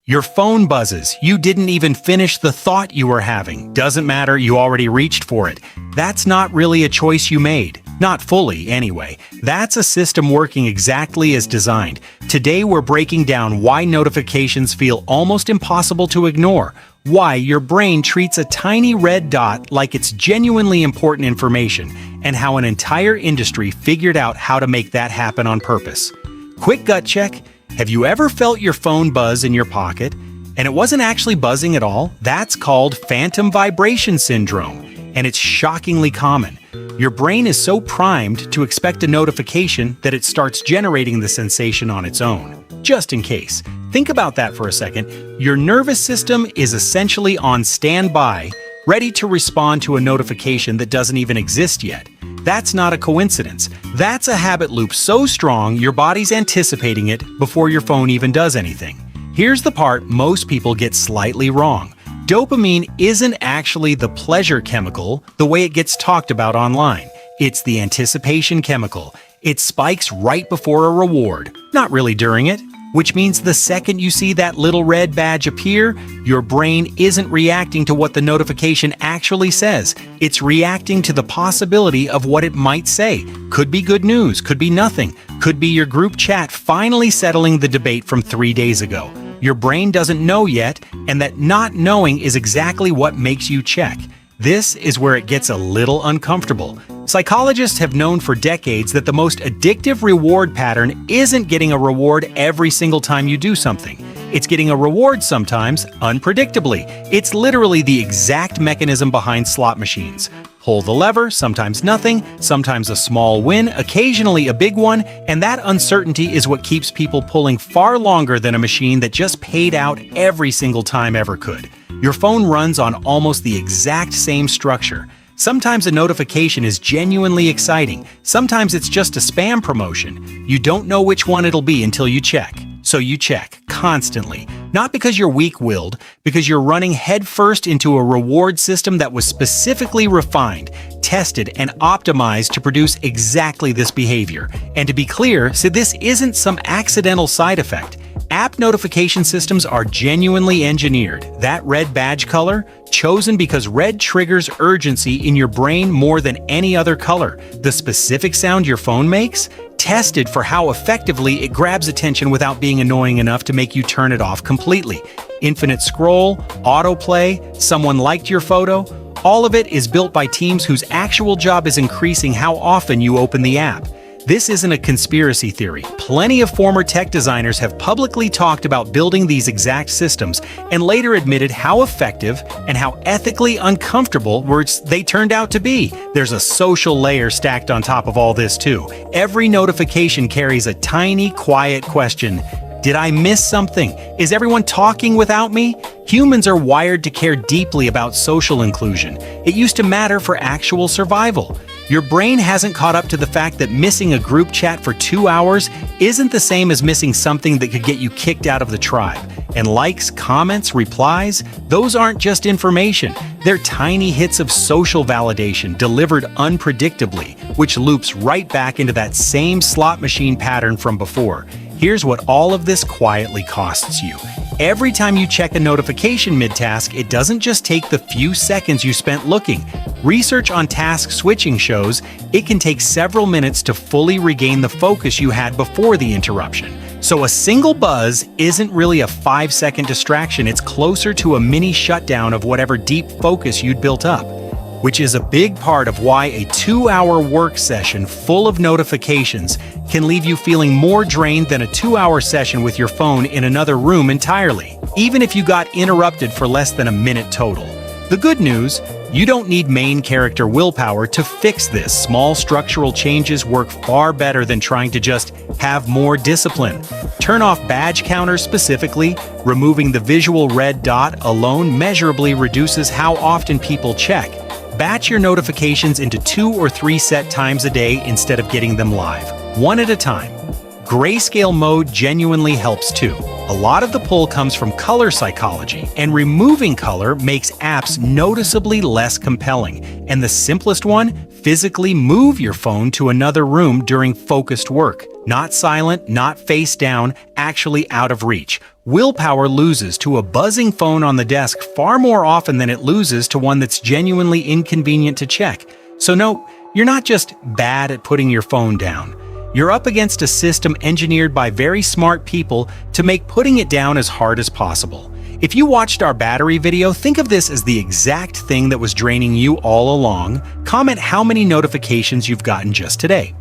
Your phone buzzes. You didn't even finish the thought you were having. Doesn't matter, you already reached for it. That's not really a choice you made. Not fully, anyway. That's a system working exactly as designed. Today we're breaking down why notifications feel almost impossible to ignore, why your brain treats a tiny red dot like it's genuinely important information, and how an entire industry figured out how to make that happen on purpose. Quick gut check. Have you ever felt your phone buzz in your pocket, and it wasn't actually buzzing at all? That's called phantom vibration syndrome, and it's shockingly common. Your brain is so primed to expect a notification that it starts generating the sensation on its own. Just in case. Think about that for a second. Your nervous system is essentially on standby, ready to respond to a notification that doesn't even exist yet. That's not a coincidence. That's a habit loop so strong your body's anticipating it before your phone even does anything. Here's the part most people get slightly wrong. Dopamine isn't actually the pleasure chemical the way it gets talked about online. It's the anticipation chemical. It spikes right before a reward, not really during it. Which means the second you see that little red badge appear, your brain isn't reacting to what the notification actually says. It's reacting to the possibility of what it might say. Could be good news, could be nothing, could be your group chat finally settling the debate from 3 days ago. Your brain doesn't know yet, and that not knowing is exactly what makes you check. This is where it gets a little uncomfortable. Psychologists have known for decades that the most addictive reward pattern isn't getting a reward every single time you do something. It's getting a reward sometimes, unpredictably. It's literally the exact mechanism behind slot machines. Pull the lever, sometimes nothing, sometimes a small win, occasionally a big one, and that uncertainty is what keeps people pulling far longer than a machine that just paid out every single time ever could. Your phone runs on almost the exact same structure. Sometimes a notification is genuinely exciting. Sometimes it's just a spam promotion. You don't know which one it'll be until you check. So you check, constantly. Not because you're weak-willed, because you're running headfirst into a reward system that was specifically refined, tested, and optimized to produce exactly this behavior. And to be clear, so this isn't some accidental side effect. App notification systems are genuinely engineered. That red badge color, chosen because red triggers urgency in your brain more than any other color. The specific sound your phone makes, tested for how effectively it grabs attention without being annoying enough to make you turn it off completely. Infinite scroll, autoplay, someone liked your photo, all of it is built by teams whose actual job is increasing how often you open the app. This isn't a conspiracy theory. Plenty of former tech designers have publicly talked about building these exact systems and later admitted how effective and how ethically uncomfortable they turned out to be. There's a social layer stacked on top of all this too. Every notification carries a tiny, quiet question. Did I miss something? Is everyone talking without me? Humans are wired to care deeply about social inclusion. It used to matter for actual survival. Your brain hasn't caught up to the fact that missing a group chat for 2 hours isn't the same as missing something that could get you kicked out of the tribe. And likes, comments, replies, those aren't just information. They're tiny hits of social validation delivered unpredictably, which loops right back into that same slot machine pattern from before. Here's what all of this quietly costs you. Every time you check a notification mid-task, it doesn't just take the few seconds you spent looking. Research on task switching shows it can take several minutes to fully regain the focus you had before the interruption. So a single buzz isn't really a 5-second distraction, it's closer to a mini shutdown of whatever deep focus you'd built up. Which is a big part of why a 2-hour work session full of notifications can leave you feeling more drained than a 2-hour session with your phone in another room entirely, even if you got interrupted for less than a minute total. The good news, you don't need main character willpower to fix this. Small structural changes work far better than trying to just have more discipline. Turn off badge counters specifically. Removing the visual red dot alone measurably reduces how often people check. Batch your notifications into 2 or 3 set times a day instead of getting them live, one at a time. Grayscale mode genuinely helps too. A lot of the pull comes from color psychology, and removing color makes apps noticeably less compelling. And the simplest one, physically move your phone to another room during focused work. Not silent, not face down, actually out of reach. Willpower loses to a buzzing phone on the desk far more often than it loses to one that's genuinely inconvenient to check. So no, you're not just bad at putting your phone down. You're up against a system engineered by very smart people to make putting it down as hard as possible. If you watched our battery video, think of this as the exact thing that was draining you all along. Comment how many notifications you've gotten just today.